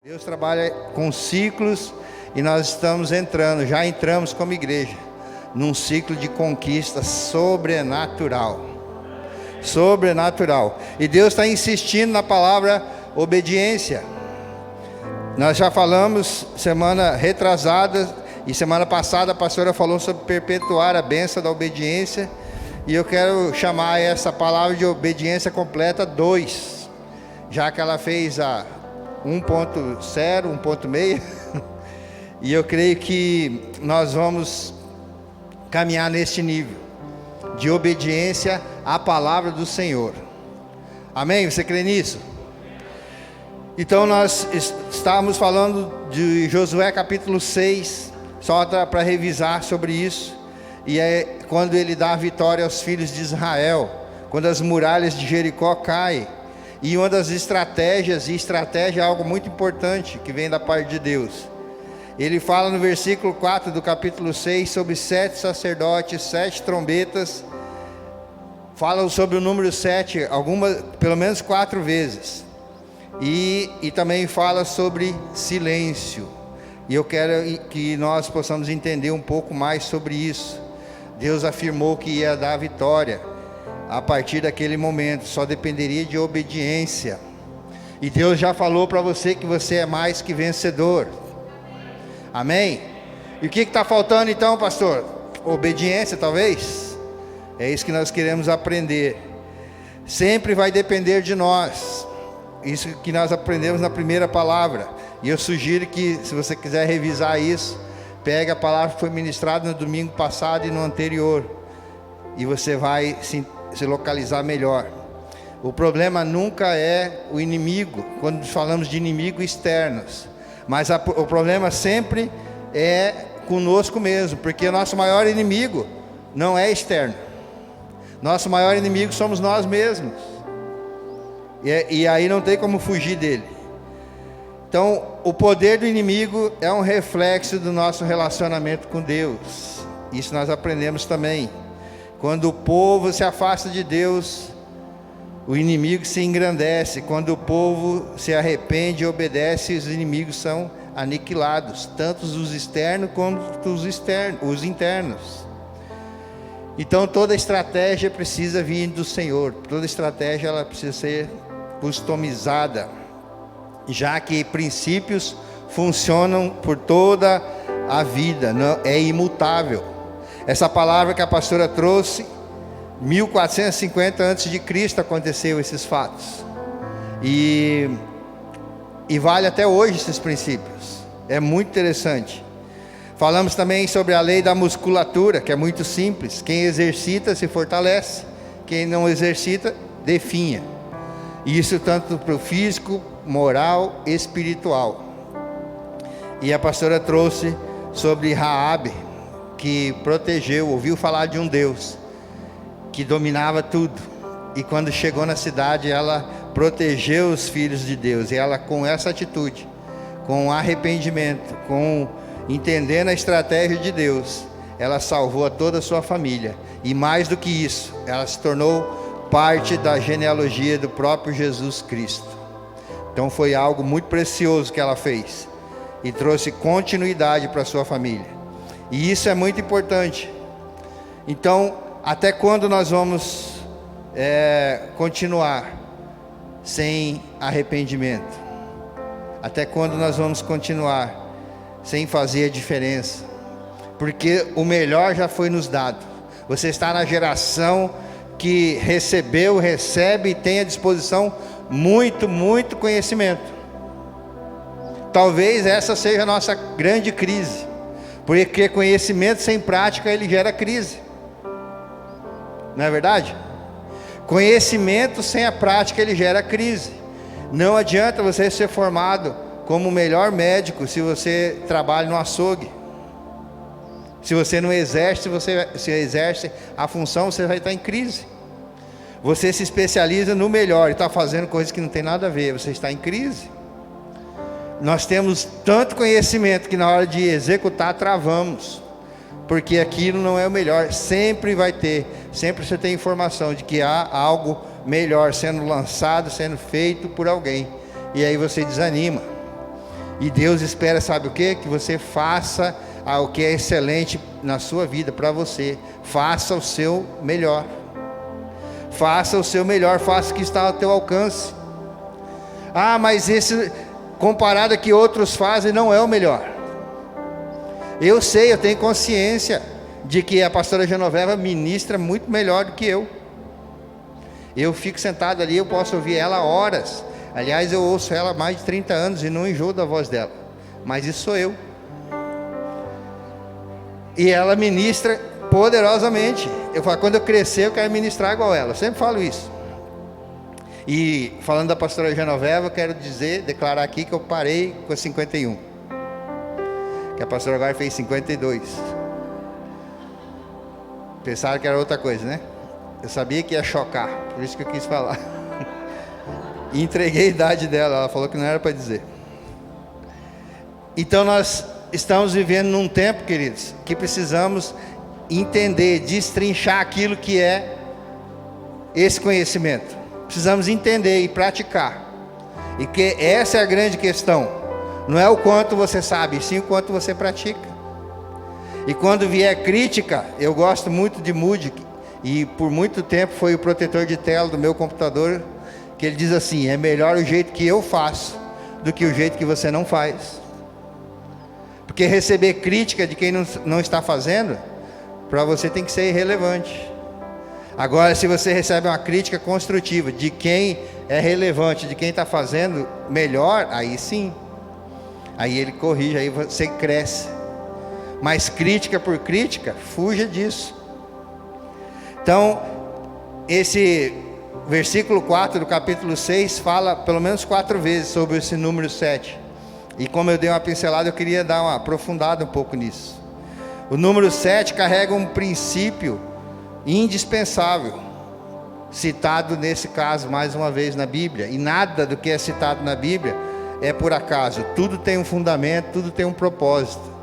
Deus trabalha com ciclos e nós já entramos como igreja, num ciclo de conquista sobrenatural. Sobrenatural. E Deus está insistindo na palavra obediência. Nós já falamos semana retrasada e semana passada a pastora falou sobre perpetuar a bênção da obediência. E eu quero chamar essa palavra de obediência completa 2, já que ela fez a 1.0, 1.6, e eu creio que nós vamos caminhar neste nível de obediência à palavra do Senhor. Amém? Você crê nisso? Então nós estávamos falando de Josué capítulo 6, só para revisar sobre isso, e é quando ele dá a vitória aos filhos de Israel, quando as muralhas de Jericó caem. E uma das estratégias, e estratégia é algo muito importante que vem da parte de Deus. Ele fala no versículo 4 do capítulo 6 sobre 7 sacerdotes, 7 trombetas. Fala sobre o número 7, pelo menos 4 vezes. E também fala sobre silêncio. E eu quero que nós possamos entender um pouco mais sobre isso. Deus afirmou que ia dar a vitória. A partir daquele momento, só dependeria de obediência. E Deus já falou para você que você é mais que vencedor. Amém? E o que está faltando então, pastor? Obediência, talvez? É isso que nós queremos aprender. Sempre vai depender de nós. Isso que nós aprendemos na primeira palavra. E eu sugiro que, se você quiser revisar isso, pegue a palavra que foi ministrada no domingo passado e no anterior. E você vai se localizar melhor. O problema nunca é o inimigo, quando falamos de inimigos externos, mas o problema sempre é conosco mesmo, porque nosso maior inimigo não é externo, nosso maior inimigo somos nós mesmos, e aí não tem como fugir dele. Então o poder do inimigo é um reflexo do nosso relacionamento com Deus. Isso nós aprendemos também. Quando o povo se afasta de Deus, o inimigo se engrandece. Quando o povo se arrepende e obedece, os inimigos são aniquilados, tanto os externos quanto os internos. Então toda estratégia precisa vir do Senhor. Toda estratégia ela precisa ser customizada, já que princípios funcionam por toda a vida, não, é imutável. Essa palavra que a pastora trouxe, 1450 a.C. aconteceu esses fatos. E vale até hoje esses princípios. É muito interessante. Falamos também sobre a lei da musculatura, que é muito simples. Quem exercita se fortalece. Quem não exercita, definha. Isso tanto para o físico, moral, espiritual. E a pastora trouxe sobre Raabe, que protegeu, ouviu falar de um Deus que dominava tudo, e quando chegou na cidade ela protegeu os filhos de Deus, e ela, com essa atitude, com arrependimento, com entendendo a estratégia de Deus, ela salvou a toda a sua família, e mais do que isso, ela se tornou parte da genealogia do próprio Jesus Cristo. Então foi algo muito precioso que ela fez, e trouxe continuidade para a sua família. E isso é muito importante. Então, até quando nós vamos continuar sem arrependimento? Até quando nós vamos continuar sem fazer a diferença? Porque o melhor já foi nos dado. Você está na geração que recebe e tem à disposição muito conhecimento. Talvez essa seja a nossa grande crise. Porque conhecimento sem prática, ele gera crise. Não é verdade? Conhecimento sem a prática, ele gera crise. Não adianta você ser formado como o melhor médico se você trabalha no açougue. Se você não exerce, se exerce a função, você vai estar em crise. Você se especializa no melhor e está fazendo coisas que não tem nada a ver, você está em crise. Nós temos tanto conhecimento que na hora de executar travamos, porque aquilo não é o melhor. Sempre vai ter, sempre você tem informação de que há algo melhor sendo lançado, sendo feito por alguém, e aí você desanima. E Deus espera, sabe o quê? Que você faça o que é excelente na sua vida, para você. Faça o seu melhor. Faça o seu melhor, faça o que está ao teu alcance. Mas esse, comparado a que outros fazem, não é o melhor. Eu sei, eu tenho consciência de que a pastora Genoveva ministra muito melhor do que eu. Eu fico sentado ali, eu posso ouvir ela horas. Aliás, eu ouço ela há mais de 30 anos e não enjoo da voz dela. Mas isso sou eu. E ela ministra poderosamente. Eu falo, quando eu crescer, eu quero ministrar igual ela. Eu sempre falo isso. E falando da pastora Genoveva, eu quero declarar aqui que eu parei com 51. Que a pastora agora fez 52. Pensaram que era outra coisa, né? Eu sabia que ia chocar, por isso que eu quis falar. E entreguei a idade dela, ela falou que não era para dizer. Então nós estamos vivendo num tempo, queridos, que precisamos entender, destrinchar aquilo que é esse conhecimento. Precisamos entender e praticar. E que essa é a grande questão. Não é o quanto você sabe, sim o quanto você pratica. E quando vier crítica, eu gosto muito de Moody, e por muito tempo foi o protetor de tela do meu computador, que ele diz assim: é melhor o jeito que eu faço do que o jeito que você não faz. Porque receber crítica de quem não está fazendo, para você tem que ser irrelevante. Agora, se você recebe uma crítica construtiva de quem é relevante, de quem está fazendo melhor, aí sim, aí ele corrige, aí você cresce. Mas crítica por crítica, fuja disso. Então, esse versículo 4 do capítulo 6 fala pelo menos 4 vezes sobre esse número 7. E como eu dei uma pincelada, eu queria dar uma aprofundada um pouco nisso. O número 7 carrega um princípio indispensável, citado nesse caso mais uma vez na Bíblia. E nada do que é citado na Bíblia é por acaso. Tudo tem um fundamento, tudo tem um propósito.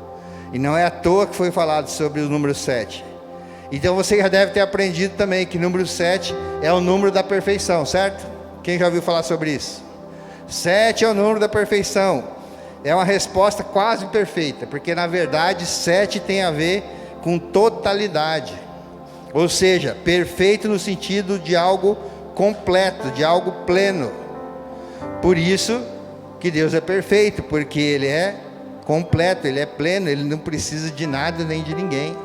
E não é à toa que foi falado sobre o número 7. Então você já deve ter aprendido também que número 7 é o número da perfeição, certo? Quem já ouviu falar sobre isso? 7 é o número da perfeição. É uma resposta quase perfeita, porque na verdade 7 tem a ver com totalidade. Ou seja, perfeito no sentido de algo completo, de algo pleno. Por isso que Deus é perfeito, porque Ele é completo, Ele é pleno, Ele não precisa de nada nem de ninguém.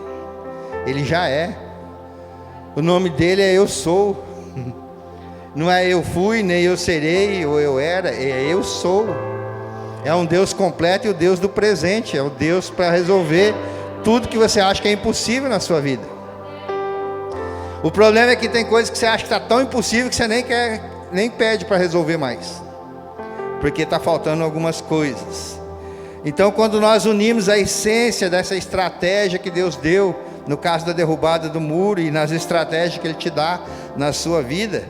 Ele já é. O nome dele é Eu Sou. Não é eu fui, nem eu serei, ou eu era, é eu sou. É um Deus completo e o Deus do presente. É o Deus para resolver tudo que você acha que é impossível na sua vida. O problema é que tem coisas que você acha que está tão impossível que você nem pede para resolver mais, porque está faltando algumas coisas. Então, quando nós unimos a essência dessa estratégia que Deus deu, no caso da derrubada do muro, e nas estratégias que Ele te dá na sua vida,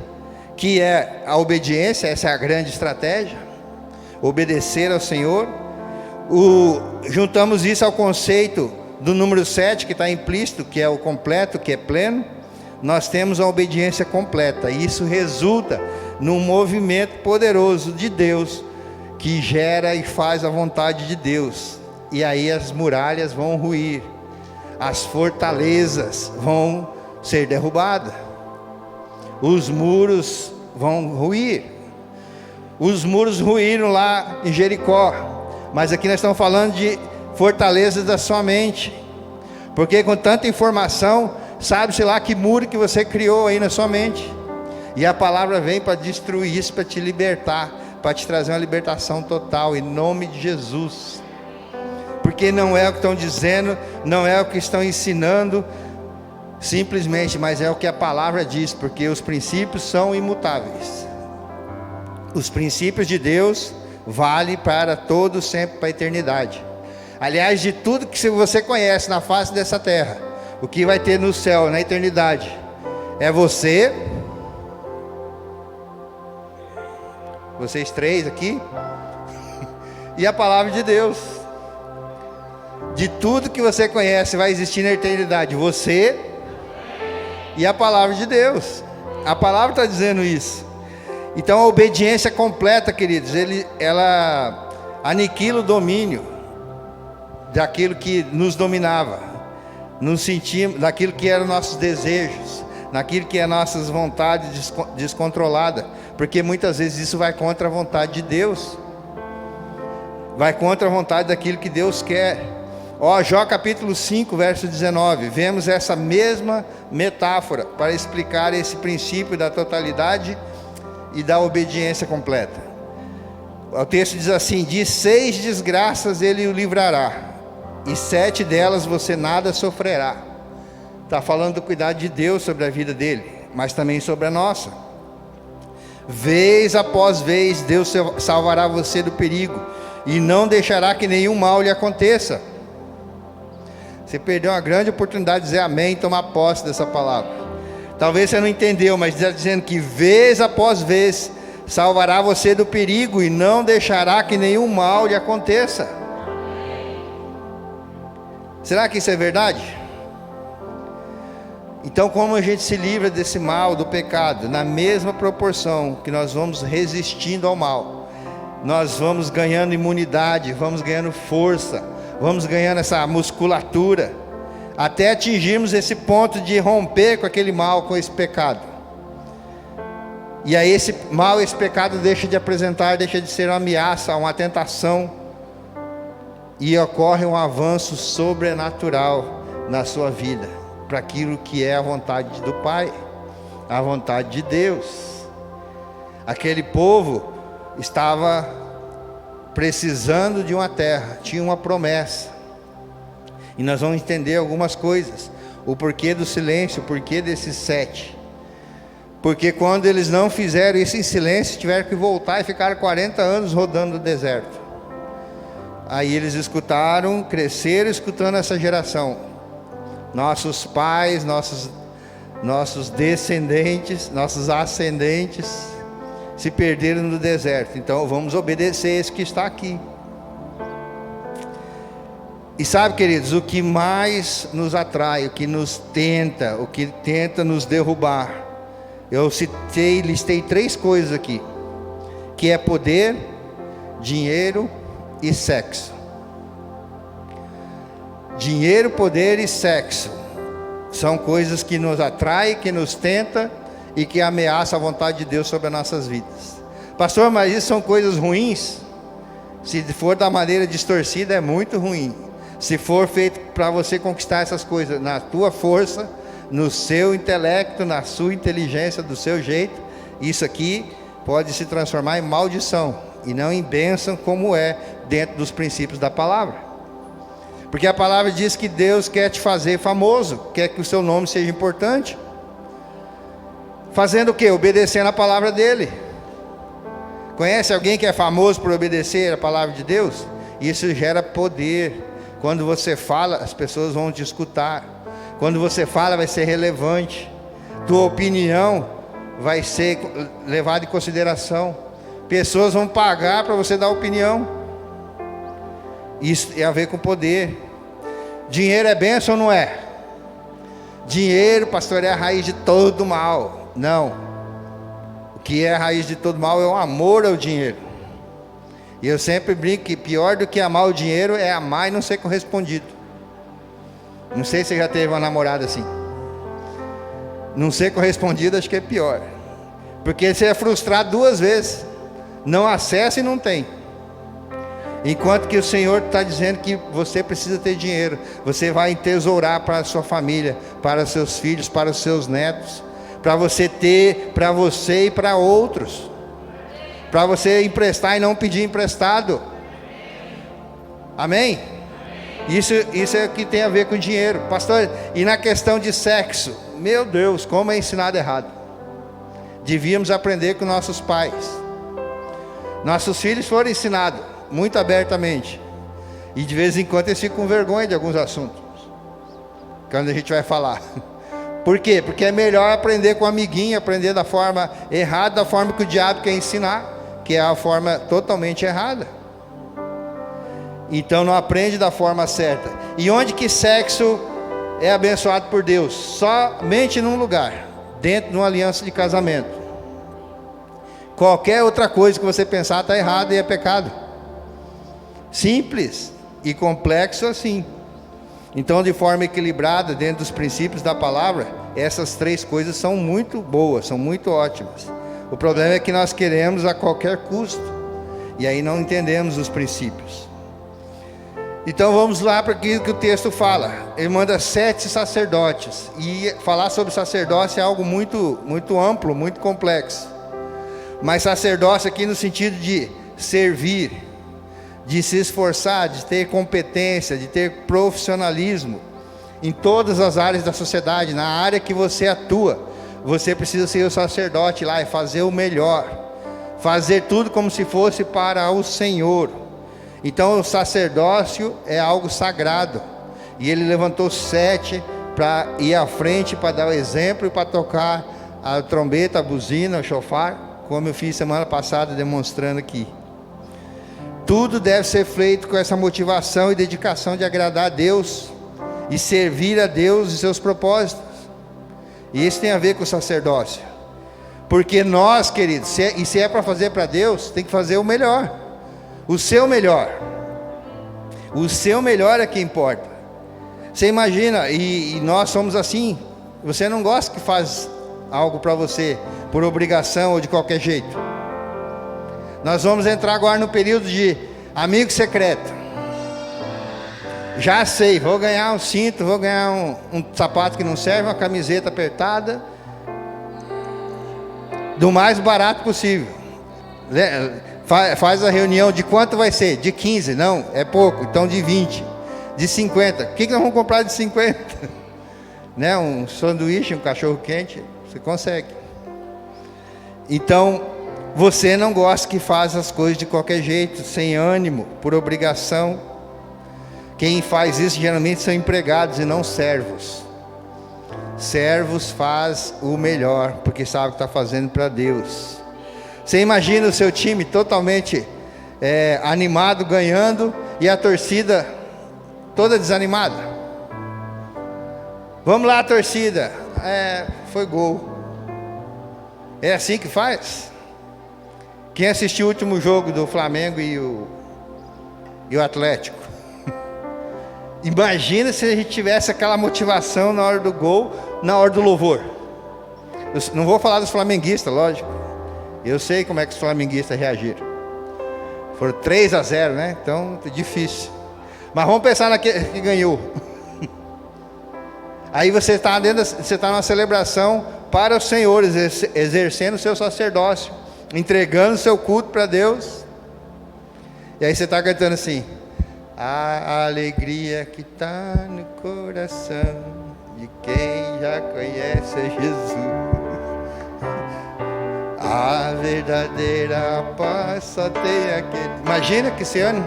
que é a obediência, essa é a grande estratégia, obedecer ao Senhor. Juntamos isso ao conceito do número 7, que está implícito, que é o completo, que é pleno. Nós temos a obediência completa, e isso resulta num movimento poderoso de Deus, que gera e faz a vontade de Deus. E aí as muralhas vão ruir, as fortalezas vão ser derrubadas, os muros vão ruir. Os muros ruíram lá em Jericó, mas aqui nós estamos falando de fortalezas da sua mente, porque com tanta informação, sabe-se lá que muro que você criou aí na sua mente, e a palavra vem para destruir isso, para te libertar, para te trazer uma libertação total, em nome de Jesus. Porque não é o que estão dizendo, não é o que estão ensinando, simplesmente, mas é o que a palavra diz, porque os princípios são imutáveis. Os princípios de Deus valem para todos, sempre, para a eternidade. Aliás, de tudo que você conhece na face dessa terra, o que vai ter no céu, na eternidade, é vocês três aqui, e a palavra de Deus. De tudo que você conhece vai existir na eternidade, você e a palavra de Deus. A palavra está dizendo isso. Então a obediência completa, queridos, aniquila o domínio daquilo que nos dominava, nos sentimos, daquilo que eram nossos desejos, naquilo que é nossas vontades descontroladas, porque muitas vezes isso vai contra a vontade de Deus, vai contra a vontade daquilo que Deus quer. Jó capítulo 5, verso 19, vemos essa mesma metáfora para explicar esse princípio da totalidade e da obediência completa. O texto diz assim: de 6 desgraças ele o livrará, e 7 delas você nada sofrerá. Está falando do cuidado de Deus sobre a vida dele, mas também sobre a nossa. Vez após vez Deus salvará você do perigo, e não deixará que nenhum mal lhe aconteça. Você perdeu uma grande oportunidade de dizer amém e tomar posse dessa palavra. Talvez você não entendeu, mas está dizendo que vez após vez salvará você do perigo e não deixará que nenhum mal lhe aconteça. Será que isso é verdade? Então, como a gente se livra desse mal, do pecado? Na mesma proporção que nós vamos resistindo ao mal, nós vamos ganhando imunidade, vamos ganhando força, vamos ganhando essa musculatura, até atingirmos esse ponto de romper com aquele mal, com esse pecado. E aí esse mal, esse pecado deixa de apresentar, deixa de ser uma ameaça, uma tentação, e ocorre um avanço sobrenatural na sua vida, para aquilo que é a vontade do Pai, a vontade de Deus. Aquele povo estava precisando de uma terra, tinha uma promessa, e nós vamos entender algumas coisas, o porquê do silêncio, o porquê desses 7, porque quando eles não fizeram isso em silêncio, tiveram que voltar e ficaram 40 anos rodando no deserto. Aí eles escutaram, cresceram escutando essa geração, nossos pais, nossos descendentes, nossos ascendentes se perderam no deserto. Então vamos obedecer esse que está aqui. E sabe, queridos, o que mais nos atrai, o que nos tenta, o que tenta nos derrubar, eu listei 3 coisas aqui, que é poder, dinheiro e sexo. Dinheiro, poder e sexo são coisas que nos atraem, que nos tenta e que ameaçam a vontade de Deus sobre as nossas vidas. Pastor, mas isso são coisas ruins? Se for da maneira distorcida, é muito ruim. Se for feito para você conquistar essas coisas na tua força, no seu intelecto, na sua inteligência, do seu jeito, isso aqui pode se transformar em maldição e não em bênção, como é dentro dos princípios da palavra. Porque a palavra diz que Deus quer te fazer famoso, quer que o seu nome seja importante. Fazendo o quê? Obedecendo a palavra dele. Conhece alguém que é famoso por obedecer a palavra de Deus? Isso gera poder. Quando você fala, as pessoas vão te escutar. Quando você fala, vai ser relevante. Tua opinião vai ser levada em consideração. Pessoas vão pagar para você dar opinião. Isso tem a ver com poder. Dinheiro é bênção ou não é? Dinheiro, pastor, é a raiz de todo mal. Não. O que é a raiz de todo mal é o amor ao dinheiro. E eu sempre brinco que pior do que amar o dinheiro é amar e não ser correspondido. Não sei se você já teve uma namorada assim. Não ser correspondido acho que é pior. Porque você é frustrado 2 vezes. Não acessa e não tem. Enquanto que o Senhor está dizendo que você precisa ter dinheiro. Você vai entesourar para a sua família, para os seus filhos, para os seus netos. Para você ter, para você e para outros. Para você emprestar e não pedir emprestado. Amém? Isso é o que tem a ver com dinheiro. Pastor, e na questão de sexo? Meu Deus, como é ensinado errado. Devíamos aprender com nossos pais. Nossos filhos foram ensinados muito abertamente. E de vez em quando eles ficam com vergonha de alguns assuntos. Quando a gente vai falar. Por quê? Porque é melhor aprender com o amiguinho, aprender da forma errada, da forma que o diabo quer ensinar, que é a forma totalmente errada. Então não aprende da forma certa. E onde que sexo é abençoado por Deus? Somente num lugar, dentro de uma aliança de casamento. Qualquer outra coisa que você pensar está errado e é pecado. Simples e complexo assim. Então, de forma equilibrada, dentro dos princípios da palavra, essas três coisas são muito boas, são muito ótimas. O problema é que nós queremos a qualquer custo, e aí não entendemos os princípios. Então vamos lá para aquilo que o texto fala. Ele manda 7 sacerdotes, e falar sobre sacerdócio é algo muito, muito amplo, muito complexo. Mas sacerdócio aqui no sentido de servir, de se esforçar, de ter competência, de ter profissionalismo em todas as áreas da sociedade. Na área que você atua, você precisa ser o sacerdote lá e fazer o melhor, fazer tudo como se fosse para o Senhor. Então o sacerdócio é algo sagrado, e ele levantou 7 para ir à frente, para dar o exemplo e para tocar a trombeta, a buzina, o chofar, como eu fiz semana passada demonstrando aqui. Tudo deve ser feito com essa motivação e dedicação de agradar a Deus e servir a Deus e seus propósitos. E isso tem a ver com o sacerdócio, porque nós, queridos, se é para fazer para Deus, tem que fazer o melhor, o seu melhor. O seu melhor é que importa. Você imagina, e nós somos assim. Você não gosta que faz algo para você por obrigação ou de qualquer jeito. Nós vamos entrar agora no período de amigo secreto. Já sei, vou ganhar um cinto, vou ganhar um sapato que não serve, uma camiseta apertada, do mais barato possível. Faz a reunião de quanto vai ser? De 15, não, é pouco, então de 20, de 50. O que nós vamos comprar de 50? Né? Um sanduíche, um cachorro quente, você consegue. Então, você não gosta que faz as coisas de qualquer jeito, sem ânimo, por obrigação. Quem faz isso geralmente são empregados e não servos. Servos faz o melhor, porque sabe o que está fazendo para Deus. Você imagina o seu time totalmente animado, ganhando, e a torcida toda desanimada. Vamos lá, torcida. Foi gol. É assim que faz? Quem assistiu o último jogo do Flamengo e o Atlético? Imagina se a gente tivesse aquela motivação na hora do gol, na hora do louvor. Eu não vou falar dos flamenguistas, lógico. Eu sei como é que os flamenguistas reagiram. Foram 3-0, né? Então, é difícil. Mas vamos pensar naquele que ganhou. Aí você está numa celebração para o Senhor, exercendo o seu sacerdócio, entregando o seu culto para Deus. E aí você está cantando assim: a alegria que está no coração de quem já conhece Jesus. A verdadeira paz só tem aquele. Imagina que esse ano.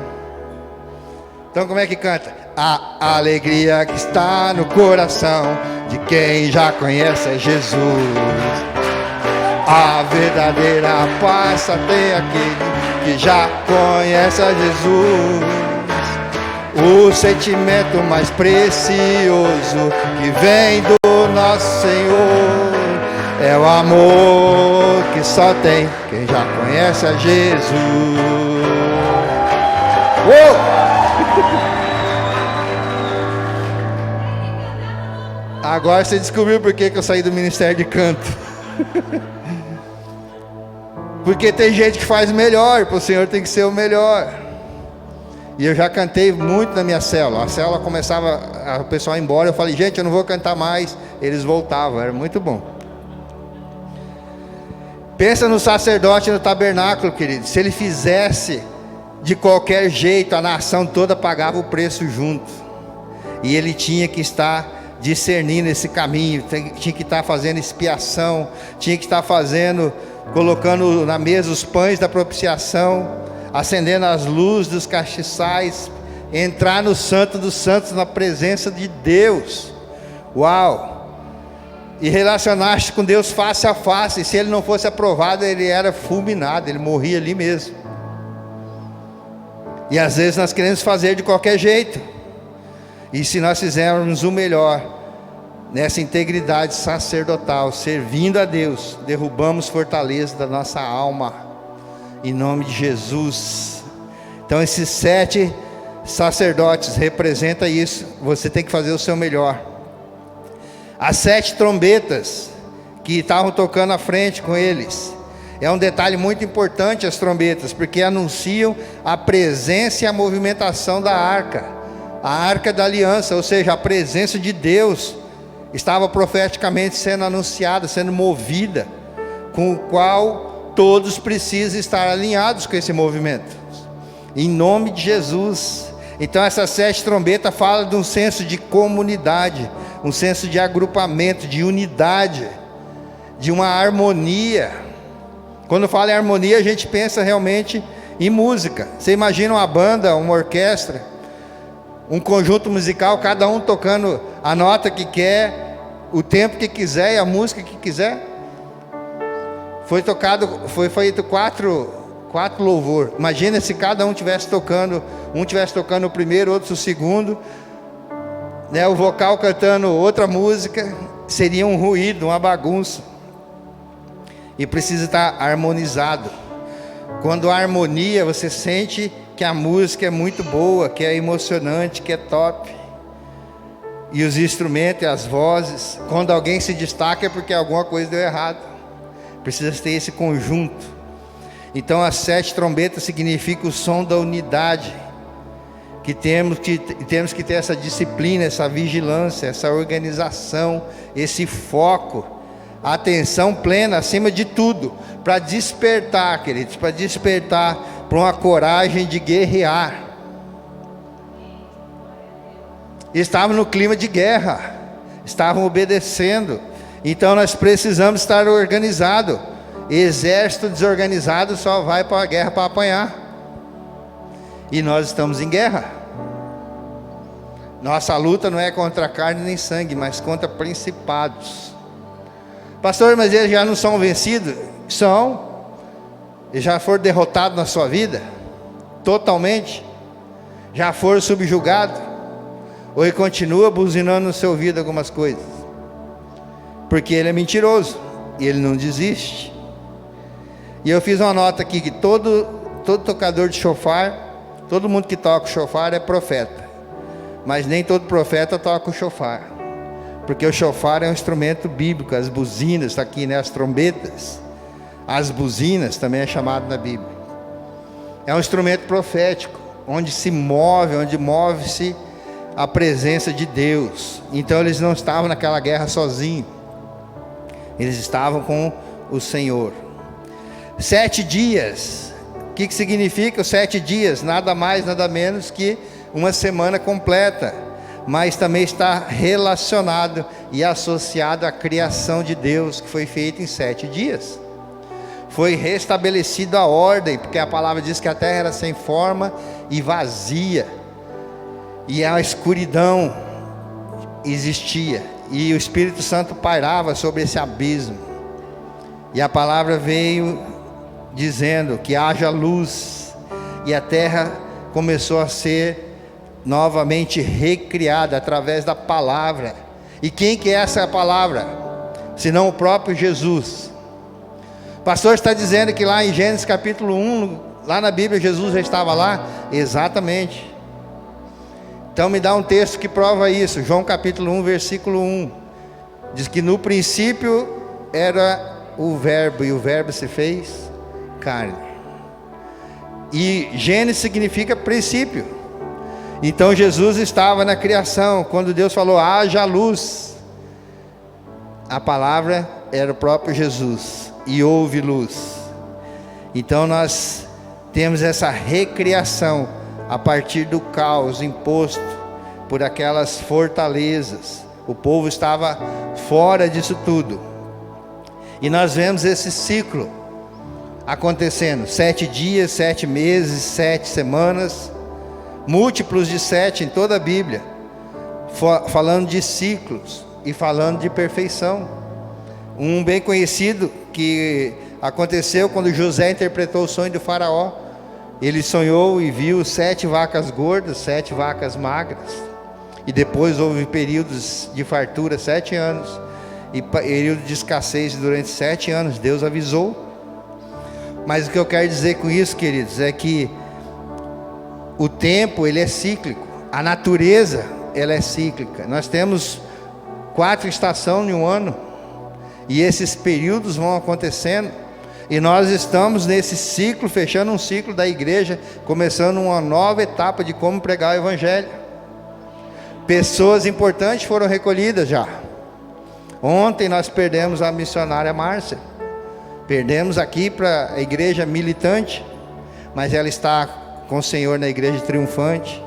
Então como é que canta? A alegria que está no coração de quem já conhece Jesus. A verdadeira paz só tem aquele que já conhece a Jesus. O sentimento mais precioso que vem do nosso Senhor é o amor que só tem quem já conhece a Jesus. Agora você descobriu por que eu saí do ministério de canto. Porque tem gente que faz melhor, para o Senhor tem que ser o melhor. E eu já cantei muito na minha célula. A célula começava, o pessoal ia embora, eu falei: gente, eu não vou cantar mais. Eles voltavam, era muito bom. Pensa no sacerdote no tabernáculo, querido. Se ele fizesse de qualquer jeito, a nação toda pagava o preço junto. E ele tinha que estar discernindo esse caminho, tinha que estar fazendo expiação, tinha que estar colocando na mesa os pães da propiciação, acendendo as luzes dos castiçais, entrar no Santo dos Santos, na presença de Deus. Uau! E relacionar-se com Deus face a face. E se ele não fosse aprovado, ele era fulminado, ele morria ali mesmo. E às vezes nós queremos fazer de qualquer jeito. E se nós fizermos o melhor, nessa integridade sacerdotal, servindo a Deus, derrubamos fortaleza da nossa alma, em nome de Jesus. Então esses 7 sacerdotes representam isso. Você tem que fazer o seu melhor. As 7 trombetas que estavam tocando à frente com eles, é um detalhe muito importante as trombetas, porque anunciam a presença e a movimentação da arca, a arca da aliança, ou seja, a presença de Deus estava profeticamente sendo anunciada, sendo movida, com o qual todos precisam estar alinhados com esse movimento, em nome de Jesus. Então essas 7 trombetas falam de um senso de comunidade, um senso de agrupamento, de unidade, de uma harmonia. Quando fala em harmonia, a gente pensa realmente em música. Você imagina uma banda, uma orquestra, um conjunto musical, cada um tocando a nota que quer, o tempo que quiser e a música que quiser. Foi feito quatro louvor. Imagina se cada um tivesse tocando, o primeiro, outro o segundo, né, o vocal cantando outra música, seria um ruído, uma bagunça. E precisa estar harmonizado. Quando há harmonia, você sente que a música é muito boa, que é emocionante, que é top. E os instrumentos e as vozes, quando alguém se destaca é porque alguma coisa deu errado. Precisa ter esse conjunto. Então as 7 trombetas significam o som da unidade, que temos que ter essa disciplina, essa vigilância, essa organização, esse foco, a atenção plena acima de tudo, para despertar, queridos, para despertar para uma coragem de guerrear. Estavam no clima de guerra, estavam obedecendo. Então nós precisamos estar organizados. Exército desorganizado só vai para a guerra para apanhar. E nós estamos em guerra. Nossa luta não é contra carne nem sangue, mas contra principados. Pastor, mas eles já não são vencidos? São. Eles já foram derrotados na sua vida? Totalmente. Já foram subjugados? Ou ele continua buzinando no seu ouvido algumas coisas? Porque ele é mentiroso e ele não desiste. E eu fiz uma nota aqui que todo tocador de chofar, todo mundo que toca o chofar é profeta, mas nem todo profeta toca o chofar, porque o chofar é um instrumento bíblico. As buzinas, está aqui, né? As trombetas, as buzinas também é chamado na Bíblia. É um instrumento profético, onde move-se a presença de Deus. Então eles não estavam naquela guerra sozinhos, eles estavam com o Senhor. 7 dias, o que significa os 7 dias? Nada mais, nada menos que uma semana completa, mas também está relacionado e associado à criação de Deus, que foi feita em 7 dias. Foi restabelecida a ordem, porque a palavra diz que a terra era sem forma e vazia, e a escuridão existia, e o Espírito Santo pairava sobre esse abismo, e a palavra veio dizendo que haja luz, e a terra começou a ser novamente recriada através da palavra. E quem que é essa palavra? Senão o próprio Jesus. O pastor está dizendo que lá em Gênesis capítulo 1, lá na Bíblia, Jesus já estava lá? Exatamente. Então me dá um texto que prova isso. João capítulo 1, versículo 1. Diz que no princípio era o verbo, e o verbo se fez carne. E Gênesis significa princípio. Então Jesus estava na criação. Quando Deus falou, haja luz, a palavra era o próprio Jesus, e houve luz. Então nós temos essa recriação a partir do caos imposto por aquelas fortalezas. O povo estava fora disso tudo, e nós vemos esse ciclo acontecendo, 7 dias, 7 meses, 7 semanas, múltiplos de 7 em toda a Bíblia, falando de ciclos e falando de perfeição. Um bem conhecido que aconteceu quando José interpretou o sonho do faraó. Ele sonhou e viu 7 vacas gordas, 7 vacas magras, e depois houve períodos de fartura, 7 anos, e período de escassez durante 7 anos. Deus avisou. Mas o que eu quero dizer com isso, queridos, é que O tempo, ele é cíclico. A natureza, ela é cíclica. Nós temos 4 estações em um ano. E esses períodos vão acontecendo. E nós estamos nesse ciclo, fechando um ciclo da igreja, começando uma nova etapa de como pregar o evangelho. Pessoas importantes foram recolhidas já. Ontem nós perdemos a missionária Márcia. Perdemos aqui para a igreja militante, mas ela está com o Senhor na igreja triunfante.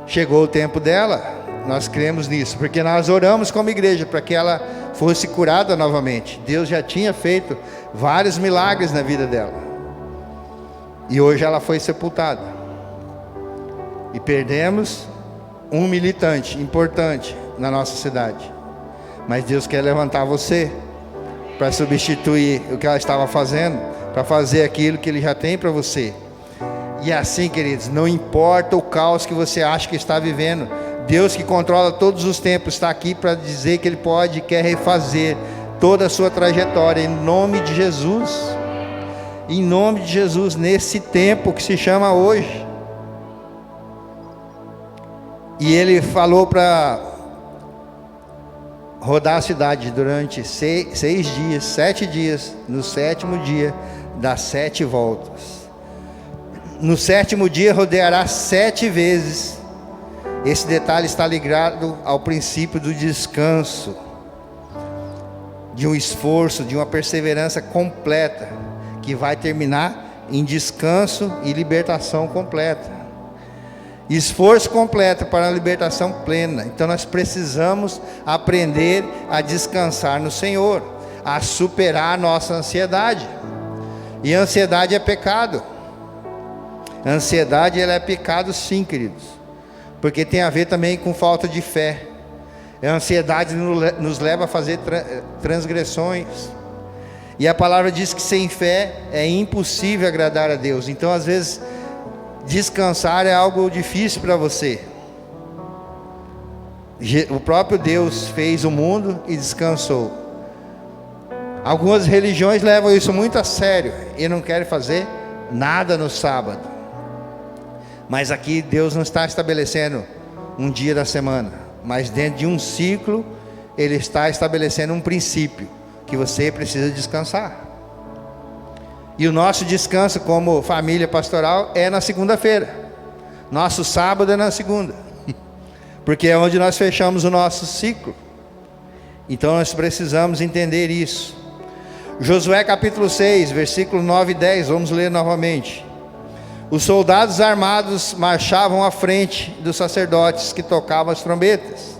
Chegou o tempo dela, nós cremos nisso, porque nós oramos como igreja para que ela fosse curada novamente. Deus já tinha feito vários milagres na vida dela, e hoje ela foi sepultada. E perdemos um militante importante na nossa cidade, mas Deus quer levantar você para substituir o que ela estava fazendo, para fazer aquilo que Ele já tem para você. E assim, queridos, não importa o caos que você acha que está vivendo, Deus, que controla todos os tempos, está aqui para dizer que Ele pode e quer refazer toda a sua trajetória, em nome de Jesus. Em nome de Jesus, nesse tempo que se chama hoje. E Ele falou para rodar a cidade durante 6 dias, 7 dias. No 7º dia, dá 7 voltas. No 7º dia, rodeará 7 vezes. Esse detalhe está ligado ao princípio do descanso, de um esforço, de uma perseverança completa, que vai terminar em descanso e libertação completa. Esforço completo para a libertação plena. Então nós precisamos aprender a descansar no Senhor, a superar a nossa ansiedade. E a ansiedade é pecado. A ansiedade, ela é pecado sim, queridos, porque tem a ver também com falta de fé. A ansiedade nos leva a fazer transgressões. E a palavra diz que sem fé é impossível agradar a Deus. Então às vezes descansar é algo difícil para você. O próprio Deus fez o mundo e descansou. Algumas religiões levam isso muito a sério e não querem fazer nada no sábado. Mas aqui Deus não está estabelecendo um dia da semana, mas dentro de um ciclo Ele está estabelecendo um princípio, que você precisa descansar. E o nosso descanso como família pastoral é na segunda-feira. Nosso sábado é na segunda, porque é onde nós fechamos o nosso ciclo. Então nós precisamos entender isso. Josué capítulo 6, versículo 9 e 10, vamos ler novamente. Os soldados armados marchavam à frente dos sacerdotes que tocavam as trombetas,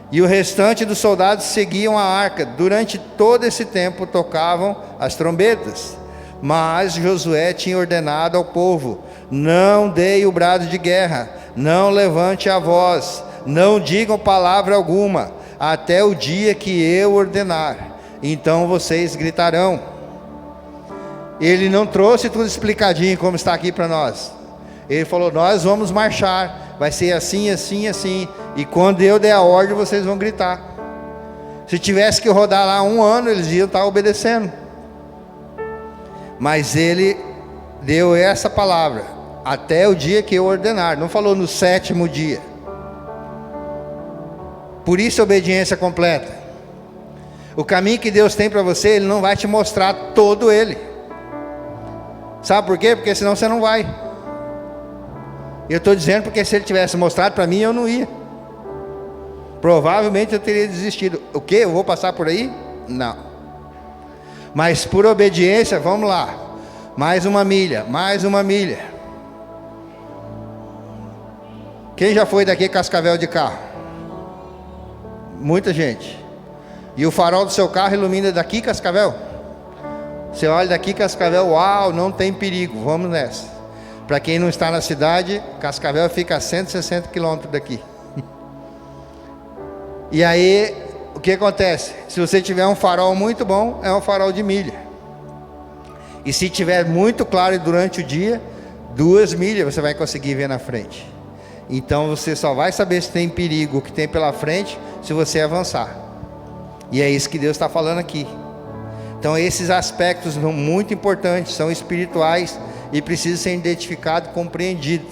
e o restante dos soldados seguiam a arca. Durante todo esse tempo tocavam as trombetas. Mas Josué tinha ordenado ao povo: não deem o brado de guerra, não levante a voz, não digam palavra alguma, até o dia que eu ordenar, então vocês gritarão. Ele não trouxe tudo explicadinho como está aqui para nós. Ele falou: nós vamos marchar, vai ser assim, assim, assim, e quando eu der a ordem vocês vão gritar. Se tivesse que rodar lá 1 ano, eles iam estar obedecendo. Mas ele deu essa palavra: até o dia que eu ordenar. Não falou no 7º dia. Por isso a obediência completa. O caminho que Deus tem para você, Ele não vai te mostrar todo ele. Sabe por quê? Porque senão você não vai. Eu estou dizendo porque se Ele tivesse mostrado para mim, eu não ia. Provavelmente eu teria desistido. O quê? Eu vou passar por aí? Não. Mas por obediência, vamos lá. Mais 1 milha, mais 1 milha. Quem já foi daqui Cascavel de carro? Muita gente. E o farol do seu carro ilumina daqui Cascavel? Você olha daqui Cascavel, uau, não tem perigo, vamos nessa. Para quem não está na cidade, Cascavel fica a 160 quilômetros daqui. E aí, o que acontece? Se você tiver um farol muito bom, é um farol de milha. E se tiver muito claro durante o dia, 2 milhas você vai conseguir ver na frente. Então você só vai saber se tem perigo, o que tem pela frente, se você avançar. E é isso que Deus está falando aqui. Então esses aspectos são muito importantes, são espirituais, e precisa ser identificado e compreendido.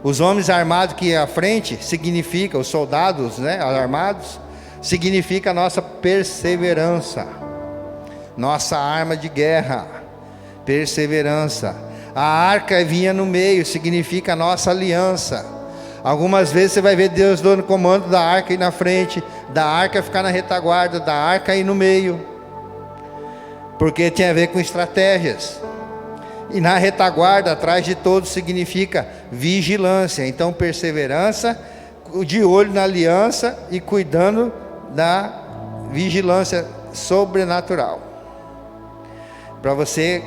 Os homens armados que à frente significa, os soldados, né, armados, significa a nossa perseverança, nossa arma de guerra, perseverança. A arca vinha no meio, significa a nossa aliança. Algumas vezes você vai ver Deus dando comando da arca ir na frente, da arca ficar na retaguarda, da arca ir no meio, porque tem a ver com estratégias. E na retaguarda, atrás de todos, significa vigilância. Então, perseverança, de olho na aliança e cuidando da vigilância sobrenatural, para você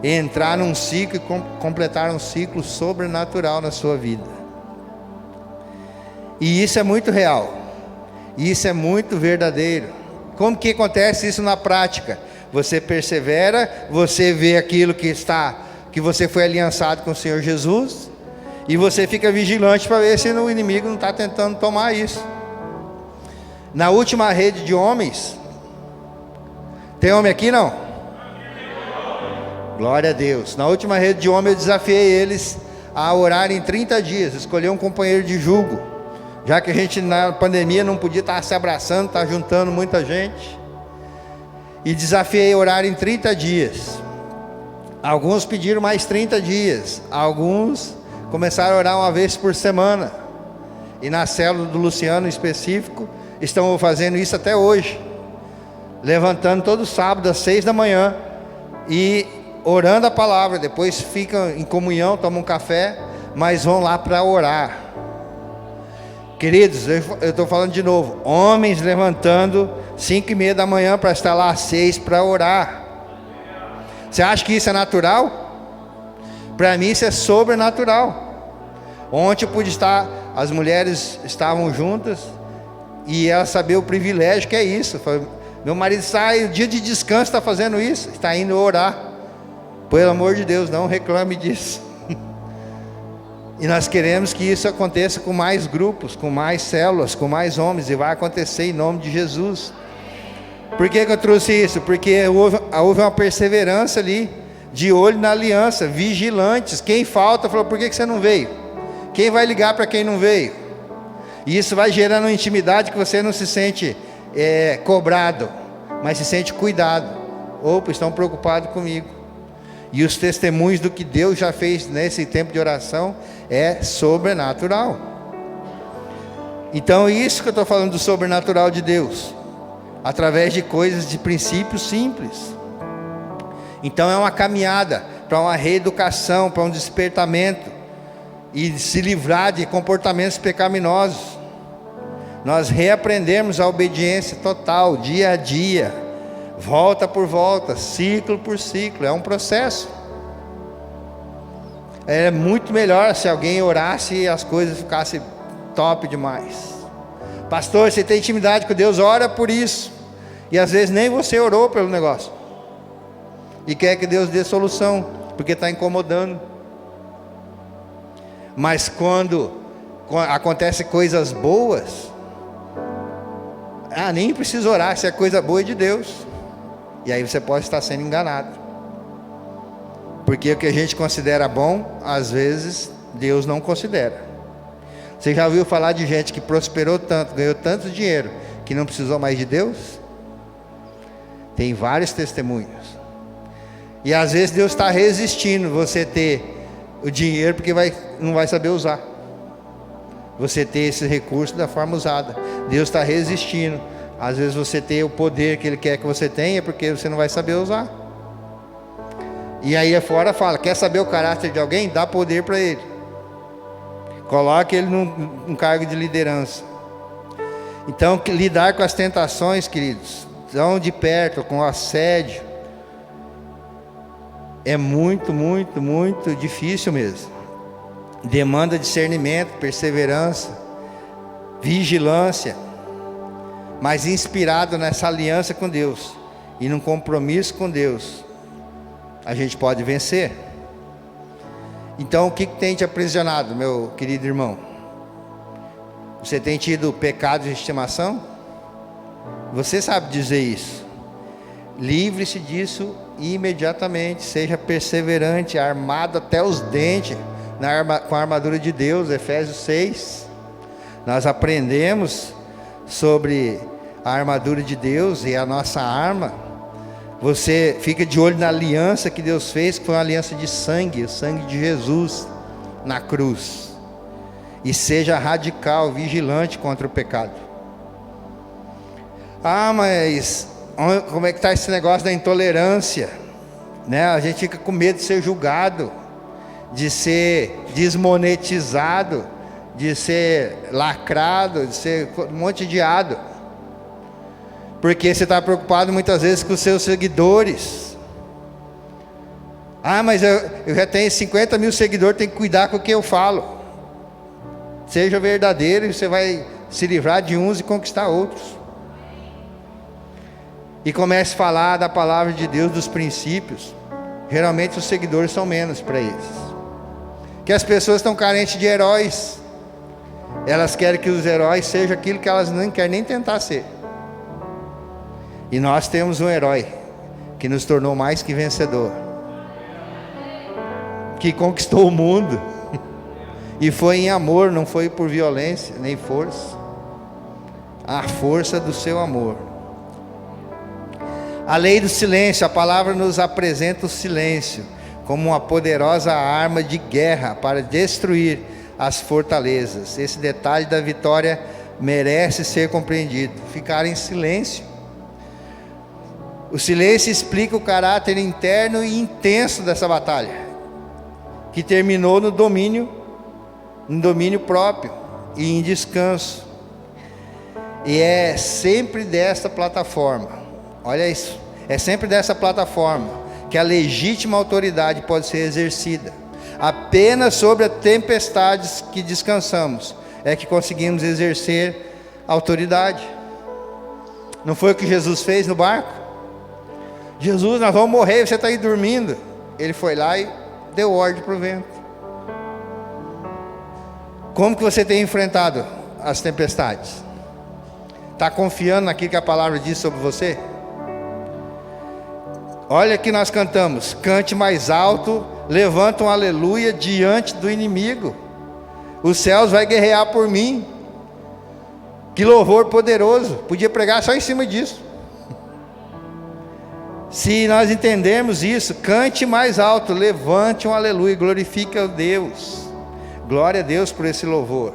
entrar num ciclo e completar um ciclo sobrenatural na sua vida. E isso é muito real, isso é muito verdadeiro. Como que acontece isso na prática? Você persevera, você vê aquilo que você foi aliançado com o Senhor Jesus, e você fica vigilante para ver se o inimigo não está tentando tomar isso. Na última rede de homens, tem homem aqui não? Glória a Deus. Na última rede de homens eu desafiei eles a orar em 30 dias, escolher um companheiro de jugo, já que a gente na pandemia não podia estar se abraçando, estar juntando muita gente, e desafiei a orar em 30 dias. Alguns pediram mais 30 dias, alguns começaram a orar uma vez por semana, e na célula do Luciano em específico, estão fazendo isso até hoje, levantando todo sábado às 6 da manhã, e orando a palavra, depois ficam em comunhão, tomam um café, mas vão lá para orar. Queridos, eu estou falando de novo, homens levantando 5:30 da manhã para estar lá às 6 para orar. Você acha que isso é natural? Para mim isso é sobrenatural. Ontem eu pude estar, as mulheres estavam juntas, e ela sabia o privilégio que é isso. Meu marido sai, o dia de descanso está fazendo isso, está indo orar. Pelo amor de Deus, não reclame disso. E nós queremos que isso aconteça com mais grupos, com mais células, com mais homens, e vai acontecer em nome de Jesus. Por que eu trouxe isso? Porque houve uma perseverança ali, de olho na aliança, vigilantes. Quem falta falou: por que você não veio? Quem vai ligar para quem não veio? E isso vai gerando uma intimidade que você não se sente cobrado, mas se sente cuidado. Opa, estão preocupados comigo. E os testemunhos do que Deus já fez nesse tempo de oração é sobrenatural. Então isso que eu estou falando do sobrenatural de Deus, através de coisas, de princípios simples. Então é uma caminhada para uma reeducação, para um despertamento, e se livrar de comportamentos pecaminosos. Nós reaprendemos a obediência total, dia a dia, volta por volta, ciclo por ciclo, é um processo. É muito melhor se alguém orasse e as coisas ficassem top demais. Pastor, você tem intimidade com Deus, ora por isso, e às vezes nem você orou pelo negócio, e quer que Deus dê solução, porque está incomodando. Mas quando acontecem coisas boas, nem precisa orar, se é coisa boa é de Deus. E aí você pode estar sendo enganado, porque o que a gente considera bom, às vezes Deus não considera. Você já ouviu falar de gente que prosperou tanto, ganhou tanto dinheiro, que não precisou mais de Deus? Tem vários testemunhos. E às vezes Deus está resistindo você ter o dinheiro, porque não vai saber usar. Você ter esse recurso da forma usada. Deus está resistindo. Às vezes você tem o poder que Ele quer que você tenha, porque você não vai saber usar. E aí afora fala: quer saber o caráter de alguém? Dá poder para ele. Coloque ele num cargo de liderança. Então, lidar com as tentações, queridos, tão de perto, com o assédio, é muito, muito, muito difícil mesmo. Demanda discernimento, perseverança, vigilância, mas inspirado nessa aliança com Deus e num compromisso com Deus, a gente pode vencer. Então, o que tem te aprisionado, meu querido irmão? Você tem tido pecado de estimação? Você sabe dizer isso. livre-se disso imediatamente, seja perseverante, armado até os dentes, com a armadura de Deus. Efésios 6, nós aprendemos sobre a armadura de Deus e a nossa arma. Você fica de olho na aliança que Deus fez, que foi uma aliança de sangue, o sangue de Jesus na cruz. E seja radical, vigilante contra o pecado. Mas como é que está esse negócio da intolerância? Né? A gente fica com medo de ser julgado, de ser desmonetizado, de ser lacrado, de ser um monte de ado. Porque você está preocupado muitas vezes com os seus seguidores. Mas eu já tenho 50 mil seguidores, tenho que cuidar com o que eu falo. Seja verdadeiro e você vai se livrar de uns e conquistar outros. E comece a falar da palavra de Deus, dos princípios. Geralmente os seguidores são menos para eles. Que as pessoas estão carentes de heróis. Elas querem que os heróis sejam aquilo que elas não querem nem tentar ser. E nós temos um herói que nos tornou mais que vencedor, que conquistou o mundo. E foi em amor, não foi por violência nem força. A força do seu amor. A lei do silêncio, a palavra nos apresenta o silêncio como uma poderosa arma de guerra para destruir as fortalezas. Esse detalhe da vitória merece ser compreendido. Ficar em silêncio. O silêncio explica o caráter interno e intenso dessa batalha, que terminou no domínio próprio e em descanso. E é sempre dessa plataforma, olha isso, é sempre dessa plataforma que a legítima autoridade pode ser exercida. Apenas sobre as tempestades que descansamos é que conseguimos exercer autoridade. Não foi o que Jesus fez no barco? Jesus, nós vamos morrer, você está aí dormindo. Ele foi lá e deu ordem para o vento. Como que você tem enfrentado as tempestades? Está confiando naquilo que a palavra diz sobre você? Olha que nós cantamos: cante mais alto, levanta um aleluia diante do inimigo. Os céus vai guerrear por mim. Que louvor poderoso. Podia pregar só em cima disso. Se nós entendermos isso, cante mais alto, levante um aleluia, glorifique a Deus. Glória a Deus por esse louvor.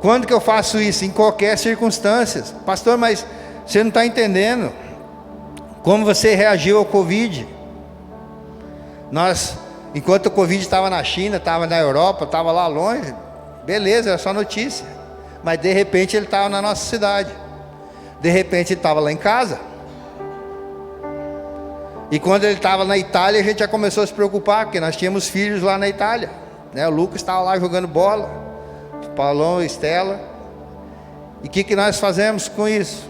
Quando que eu faço isso? Em qualquer circunstância. Pastor, mas você não está entendendo como você reagiu ao Covid. Enquanto o Covid estava na China, estava na Europa, estava lá longe, beleza, era só notícia. Mas de repente ele estava na nossa cidade. De repente ele estava lá em casa. E quando ele estava na Itália, a gente já começou a se preocupar, porque nós tínhamos filhos lá na Itália, né? O Lucas estava lá jogando bola, o Paulão, a Estela. E o que nós fazemos com isso?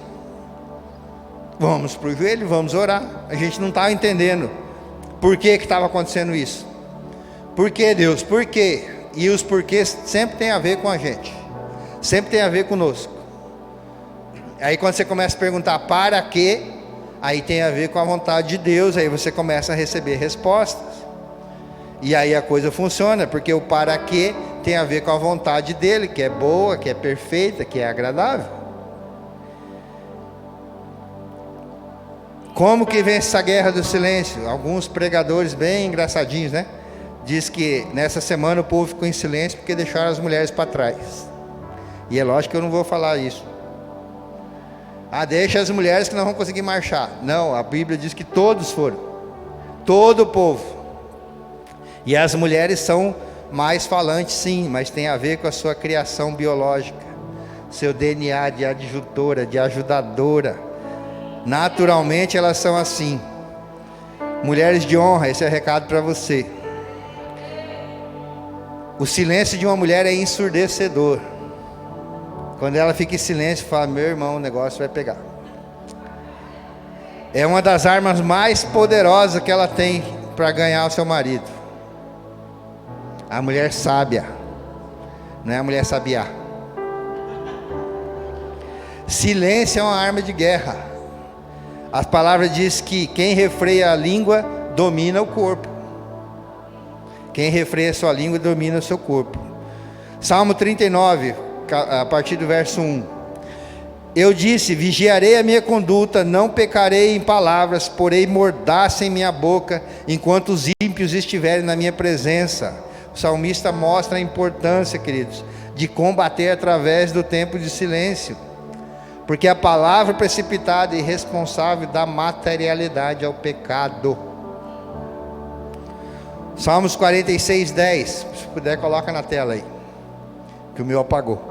Vamos para o joelho, vamos orar. A gente não estava entendendo por que estava acontecendo isso. Por que, Deus? Por quê? E os porquês sempre tem a ver com a gente, sempre tem a ver conosco. Aí quando você começa a perguntar para quê, aí tem a ver com a vontade de Deus, aí você começa a receber respostas. E aí a coisa funciona, porque o para quê tem a ver com a vontade dele, que é boa, que é perfeita, que é agradável. Como que vence essa guerra do silêncio? Alguns pregadores bem engraçadinhos, né? Diz que nessa semana o povo ficou em silêncio porque deixaram as mulheres para trás. E é lógico que eu não vou falar isso. Deixa as mulheres que não vão conseguir marchar. Não, a Bíblia diz que todos foram. Todo o povo. E as mulheres são mais falantes, sim, mas tem a ver com a sua criação biológica, seu DNA de adjutora, de ajudadora. Naturalmente elas são assim. Mulheres de honra, esse é o recado para você. O silêncio de uma mulher é ensurdecedor. Quando ela fica em silêncio, fala: meu irmão, o negócio vai pegar. É uma das armas mais poderosas que ela tem para ganhar o seu marido. A mulher sábia, não é a mulher sabiá. Silêncio é uma arma de guerra. A palavra diz que quem refreia a língua domina o corpo. Quem refreia a sua língua domina o seu corpo. Salmo 39, a partir do verso 1. Eu disse: vigiarei a minha conduta, não pecarei em palavras, porei mordaça em minha boca, enquanto os ímpios estiverem na minha presença. O salmista mostra a importância, queridos, de combater através do tempo de silêncio, porque a palavra precipitada e irresponsável dá materialidade ao pecado. Salmos 46, 10. Se puder, coloca na tela aí, que o meu apagou.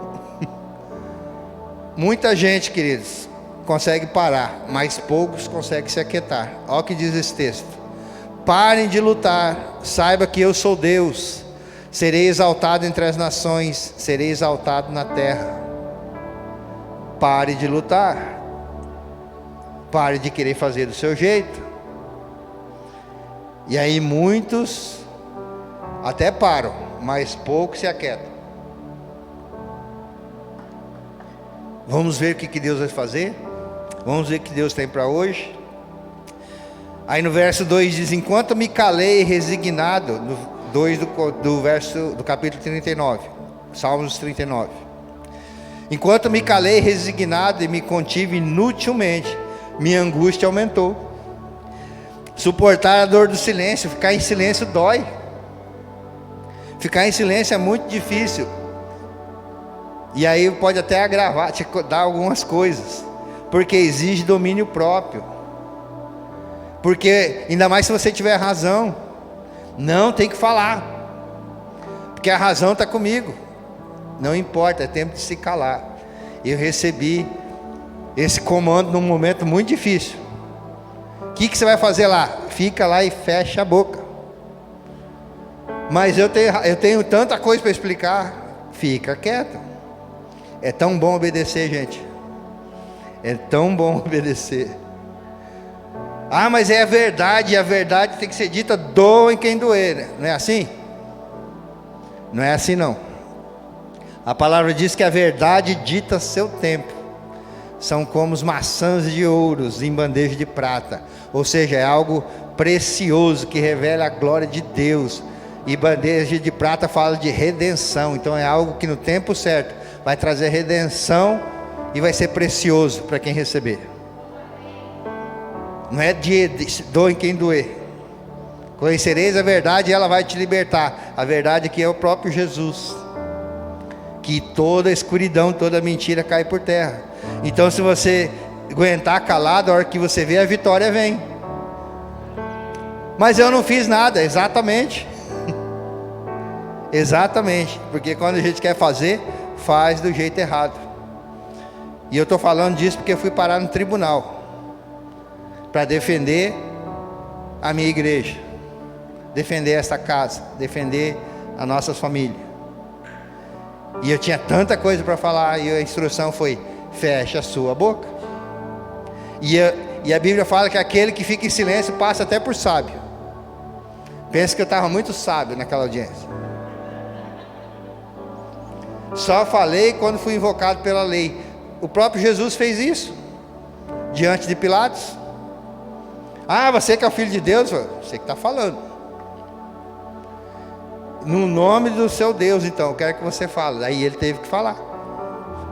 Muita gente, queridos, consegue parar, mas poucos conseguem se aquietar. Olha o que diz esse texto: parem de lutar, saiba que eu sou Deus, serei exaltado entre as nações, serei exaltado na terra. Pare de lutar, pare de querer fazer do seu jeito. E aí muitos até param, mas poucos se aquietam. Vamos ver o que Deus vai fazer. Vamos ver o que Deus tem para hoje. Aí no verso 2 diz: enquanto me calei resignado, no 2 do capítulo 39, Salmos 39. Enquanto me calei resignado e me contive inutilmente, minha angústia aumentou. Suportar a dor do silêncio, ficar em silêncio dói. Ficar em silêncio é muito difícil. E aí pode até agravar, te dar algumas coisas, porque exige domínio próprio. Porque ainda mais se você tiver razão, não tem que falar, porque a razão está comigo. Não importa, é tempo de se calar. Eu recebi esse comando num momento muito difícil. O que você vai fazer lá? Fica lá e fecha a boca. Mas eu tenho tanta coisa para explicar. Fica quieto. É tão bom obedecer, gente. É tão bom obedecer. Ah, mas é a verdade, e a verdade tem que ser dita, doa em quem doer, né? Não é assim? Não é assim não. A palavra diz que a verdade dita seu tempo. São como os maçãs de ouros em bandeja de prata. Ou seja, é algo precioso que revela a glória de Deus. E bandeja de prata fala de redenção. Então é algo que no tempo certo vai trazer redenção e vai ser precioso para quem receber. Não é de doa em quem doer. Conhecereis a verdade e ela vai te libertar. A verdade que é o próprio Jesus, que toda a escuridão, toda a mentira cai por terra. Então se você aguentar calado, a hora que você vê, a vitória vem. Mas eu não fiz nada. Exatamente. Exatamente, porque quando a gente quer fazer, faz do jeito errado. E eu estou falando disso porque eu fui parar no tribunal para defender a minha igreja, defender esta casa, defender a nossa família. E eu tinha tanta coisa para falar, e a instrução foi: fecha a sua boca. E a Bíblia fala que aquele que fica em silêncio passa até por sábio. Penso que eu estava muito sábio naquela audiência. Só falei quando fui invocado pela lei. O próprio Jesus fez isso diante de Pilatos. Ah, você que é o Filho de Deus? Você que está falando. No nome do seu Deus, então, eu quero que você fale. Aí ele teve que falar.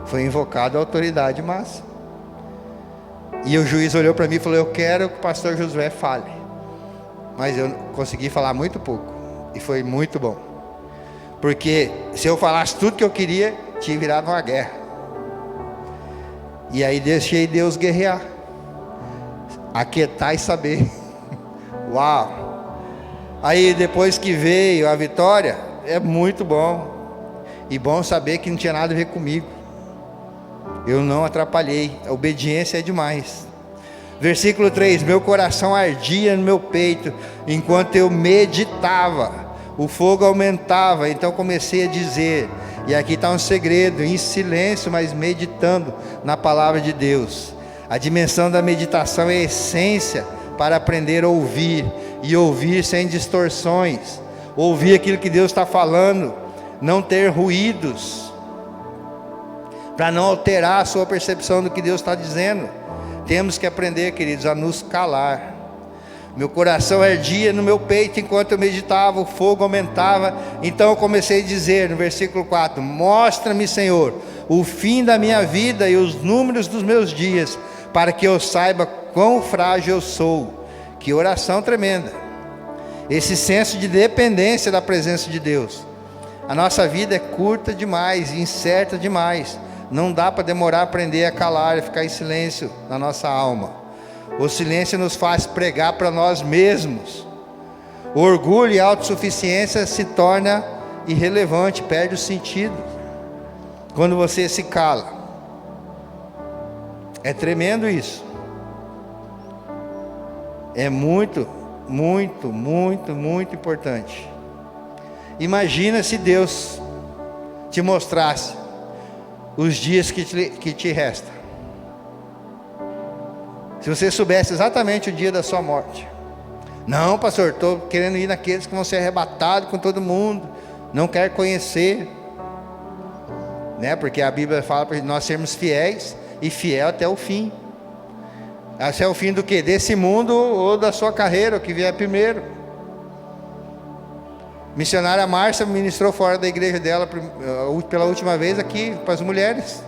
Foi invocado a autoridade máxima. E o juiz olhou para mim e falou: eu quero que o pastor Josué fale. Mas eu consegui falar muito pouco. E foi muito bom. Porque se eu falasse tudo que eu queria, tinha virado uma guerra. E aí deixei Deus guerrear. Aquietar e saber. Uau! Aí depois que veio a vitória, é muito bom. E bom saber que não tinha nada a ver comigo. Eu não atrapalhei. A obediência é demais. Versículo 3: meu coração ardia no meu peito, enquanto eu meditava. O fogo aumentava, então comecei a dizer. E aqui está um segredo: em silêncio, mas meditando na palavra de Deus. A dimensão da meditação é a essência para aprender a ouvir, e ouvir sem distorções, ouvir aquilo que Deus está falando, não ter ruídos, para não alterar a sua percepção do que Deus está dizendo. Temos que aprender, queridos, a nos calar. Meu coração ardia no meu peito enquanto eu meditava, o fogo aumentava. Então eu comecei a dizer no versículo 4: mostra-me, Senhor, o fim da minha vida e os números dos meus dias, para que eu saiba quão frágil eu sou. Que oração tremenda! Esse senso de dependência da presença de Deus. A nossa vida é curta demais, incerta demais. Não dá para demorar a aprender a calar e ficar em silêncio na nossa alma. O silêncio nos faz pregar para nós mesmos. O orgulho e a autossuficiência se torna irrelevante, perde o sentido quando você se cala. É tremendo isso. É muito, muito, muito, muito importante. Imagina se Deus te mostrasse os dias que te restam. Se você soubesse exatamente o dia da sua morte. Não, pastor, estou querendo ir naqueles que vão ser arrebatados com todo mundo. Não quero conhecer. Né? Porque a Bíblia fala para nós sermos fiéis e fiel até o fim. Até o fim do quê? Desse mundo ou da sua carreira, o que vier primeiro. Missionária Márcia ministrou fora da igreja dela pela última vez aqui para as mulheres.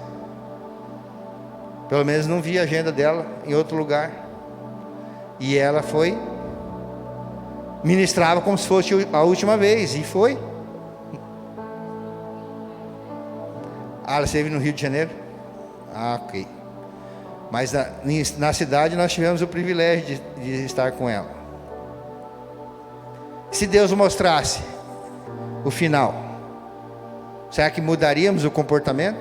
Pelo menos não vi a agenda dela em outro lugar. E ela foi, ministrava como se fosse a última vez, e foi. Ela esteve no Rio de Janeiro? Ok. Mas na cidade nós tivemos o privilégio de estar com ela. Se Deus mostrasse o final, será que mudaríamos o comportamento?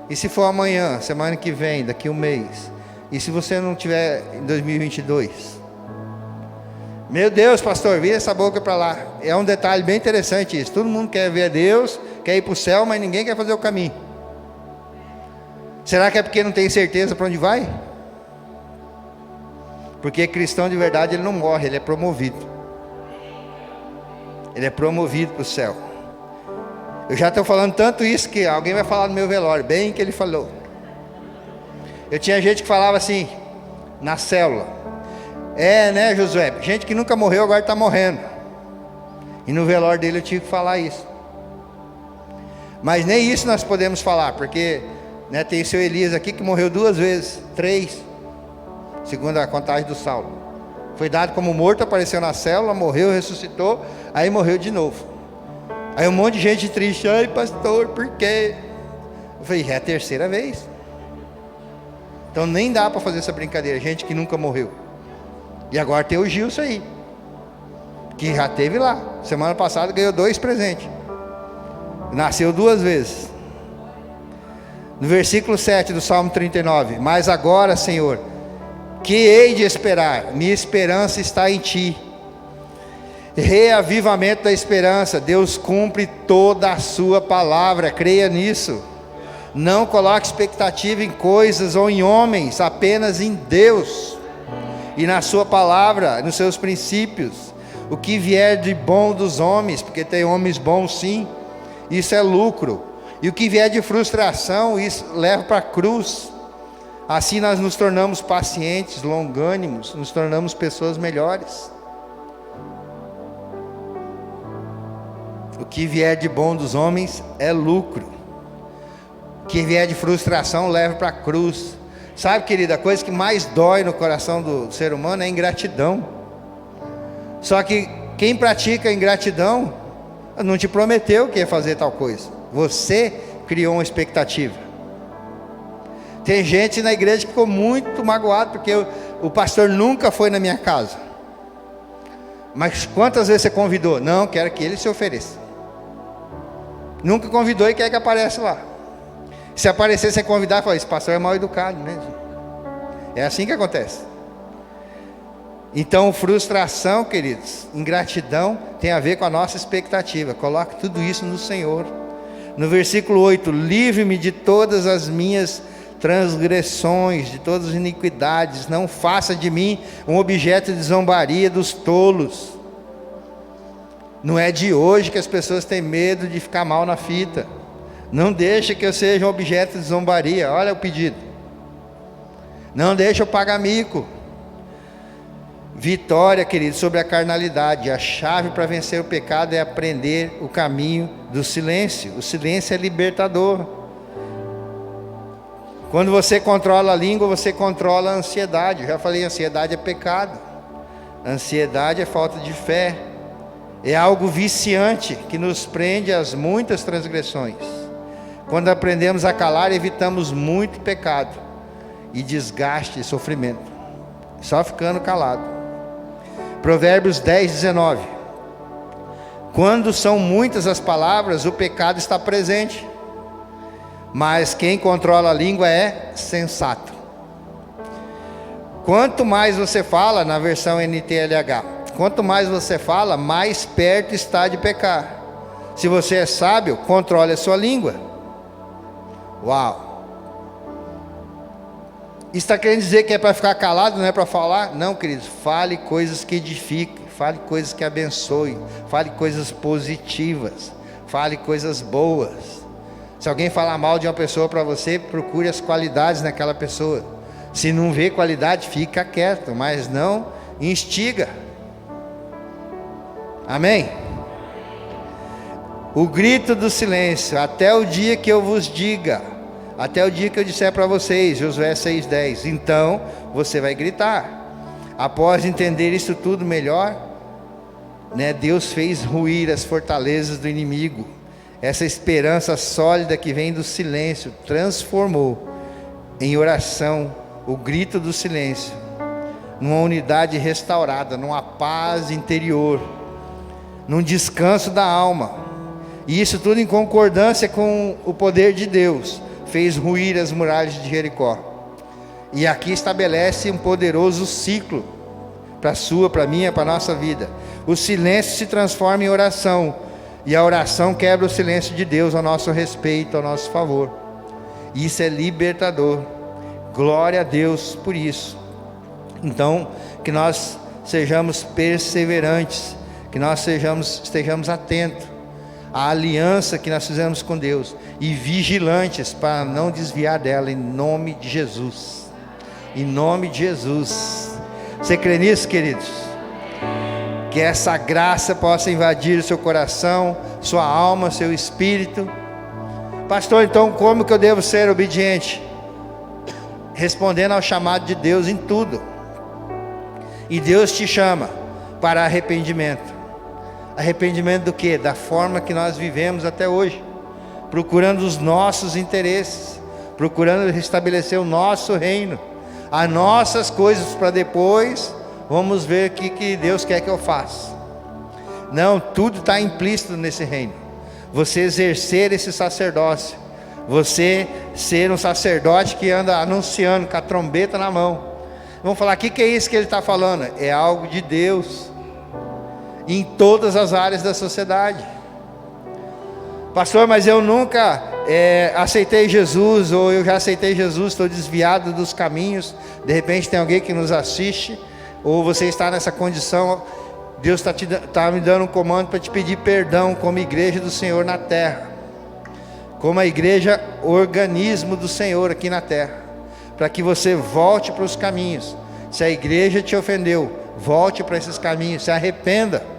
E se for amanhã, semana que vem, daqui um mês? E se você não tiver em 2022? Meu Deus, pastor, vira essa boca para lá. É um detalhe bem interessante isso. Todo mundo quer ver Deus, quer ir para o céu, mas ninguém quer fazer o caminho. Será que é porque não tem certeza para onde vai? Porque cristão de verdade, ele não morre, ele é promovido. Ele é promovido para o céu. Eu já estou falando tanto isso que alguém vai falar no meu velório, bem que ele falou. Eu tinha gente que falava assim, na célula: é, né, Josué? Gente que nunca morreu agora está morrendo. E no velório dele eu tive que falar isso. Mas nem isso nós podemos falar, porque né, tem o seu Elias aqui que morreu 2 vezes, 3, segundo a contagem do Saulo. Foi dado como morto, apareceu na célula, morreu, ressuscitou, aí morreu de novo. Aí um monte de gente triste: ai pastor, por quê? Eu falei: é a 3ª vez. Então nem dá para fazer essa brincadeira, gente que nunca morreu. E agora tem o Gilson aí, que já teve lá, semana passada ganhou 2 presentes. Nasceu 2 vezes. No versículo 7 do Salmo 39: mas agora, Senhor, que hei de esperar? Minha esperança está em Ti. Reavivamento da esperança. Deus cumpre toda a sua palavra, creia nisso. Não coloque expectativa em coisas ou em homens, apenas em Deus e na sua palavra, nos seus princípios. O que vier de bom dos homens, porque tem homens bons sim, isso é lucro. E o que vier de frustração, isso leva para a cruz. Assim nós nos tornamos pacientes, longânimos, nos tornamos pessoas melhores. O que vier de bom dos homens é lucro. O que vier de frustração leva para a cruz. Sabe, querida, a coisa que mais dói no coração do ser humano é ingratidão. Só que quem pratica ingratidão não te prometeu que ia fazer tal coisa. Você criou uma expectativa. Tem gente na igreja que ficou muito magoado porque o pastor nunca foi na minha casa. Mas quantas vezes você convidou? Não, quero que ele se ofereça. Nunca convidou e quer que apareça lá. Se aparecer sem convidar, fala: esse pastor é mal educado mesmo. É assim que acontece. Então, frustração, queridos, ingratidão tem a ver com a nossa expectativa. Coloque tudo isso no Senhor. No versículo 8: livre-me de todas as minhas transgressões, de todas as iniquidades. Não faça de mim um objeto de zombaria dos tolos. Não é de hoje que as pessoas têm medo de ficar mal na fita. Não deixe que eu seja um objeto de zombaria. Olha o pedido. Não deixa eu pagar mico. Vitória, querido, sobre a carnalidade. A chave para vencer o pecado é aprender o caminho do silêncio. O silêncio é libertador. Quando você controla a língua, você controla a ansiedade. Eu já falei, ansiedade é pecado. Ansiedade é falta de fé. É algo viciante que nos prende às muitas transgressões. Quando aprendemos a calar, evitamos muito pecado e desgaste e sofrimento, só ficando calado. Provérbios 10, 19. Quando são muitas as palavras, o pecado está presente, mas quem controla a língua é sensato. Quanto mais você fala, na versão NTLH, quanto mais você fala, mais perto está de pecar. Se você é sábio, controle a sua língua. Uau! Isso está querendo dizer que é para ficar calado, não é para falar? Não, queridos, fale coisas que edifiquem, fale coisas que abençoem, fale coisas positivas, fale coisas boas. Se alguém falar mal de uma pessoa para você, procure as qualidades naquela pessoa. Se não vê qualidade, fica quieto, mas não instiga. Amém? O grito do silêncio, até o dia que eu vos diga, até o dia que eu disser para vocês, Josué 6,10, então você vai gritar. Após entender isso tudo melhor, Deus fez ruir as fortalezas do inimigo. Essa esperança sólida que vem do silêncio transformou em oração o grito do silêncio, numa unidade restaurada, numa paz interior, num descanso da alma. E isso tudo em concordância com o poder de Deus fez ruir as muralhas de Jericó. E aqui estabelece um poderoso ciclo para a sua, para a minha, para a nossa vida. O silêncio se transforma em oração, e a oração quebra o silêncio de Deus ao nosso respeito, ao nosso favor. Isso é libertador. Glória a Deus por isso. Então, que nós sejamos perseverantes, que nós estejamos atentos à aliança que nós fizemos com Deus e vigilantes para não desviar dela, em nome de Jesus. Em nome de Jesus. Você crê nisso, queridos? Que essa graça possa invadir o seu coração, sua alma, seu espírito. Pastor, então como que eu devo ser obediente? Respondendo ao chamado de Deus em tudo. E Deus te chama para arrependimento. Arrependimento do quê? Da forma que nós vivemos até hoje, procurando os nossos interesses, procurando restabelecer o nosso reino, as nossas coisas, para depois vamos ver o que Deus quer que eu faça. Não, tudo está implícito nesse reino. Você exercer esse sacerdócio, você ser um sacerdote que anda anunciando com a trombeta na mão. Vamos falar, o que é isso que ele está falando? É algo de Deus, em todas as áreas da sociedade. Pastor, mas eu nunca aceitei Jesus, ou eu já aceitei Jesus, estou desviado dos caminhos. De repente tem alguém que nos assiste, ou você está nessa condição. Deus está me dando um comando para te pedir perdão como igreja do Senhor na terra, como a igreja organismo do Senhor aqui na terra, para que você volte para os caminhos. Se a igreja te ofendeu, volte para esses caminhos, se arrependa,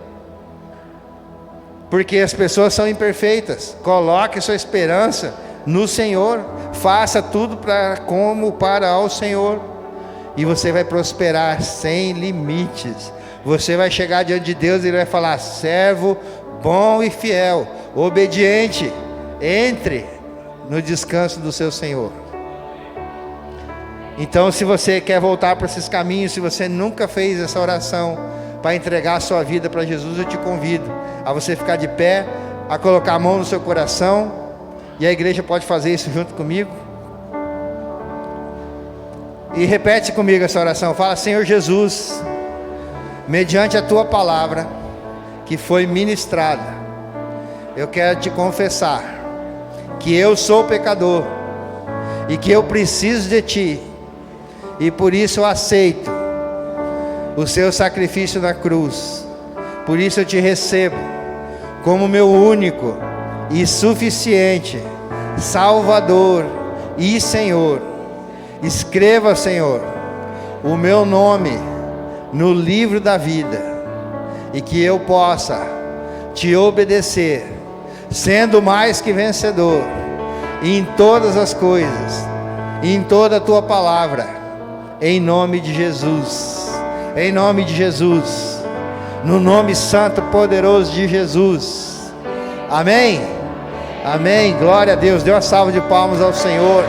porque as pessoas são imperfeitas. Coloque sua esperança no Senhor, faça tudo para ao Senhor, e você vai prosperar sem limites. Você vai chegar diante de Deus e Ele vai falar: servo bom e fiel, obediente, entre no descanso do seu Senhor. Então, se você quer voltar para esses caminhos, se você nunca fez essa oração para entregar a sua vida para Jesus, eu te convido a você ficar de pé, a colocar a mão no seu coração, e a igreja pode fazer isso junto comigo. E repete comigo essa oração. Fala: Senhor Jesus, mediante a tua palavra que foi ministrada, eu quero te confessar que eu sou pecador e que eu preciso de ti, e por isso eu aceito o seu sacrifício na cruz. Por isso eu te recebo como meu único e suficiente Salvador e Senhor. Escreva, Senhor, o meu nome no livro da vida, e que eu possa te obedecer, sendo mais que vencedor em todas as coisas, em toda a tua palavra, em nome de Jesus, em nome de Jesus, no nome santo poderoso de Jesus. Amém, amém. Glória a Deus. Dê uma salva de palmas ao Senhor,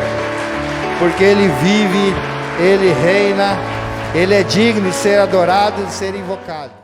porque Ele vive, Ele reina, Ele é digno de ser adorado e de ser invocado.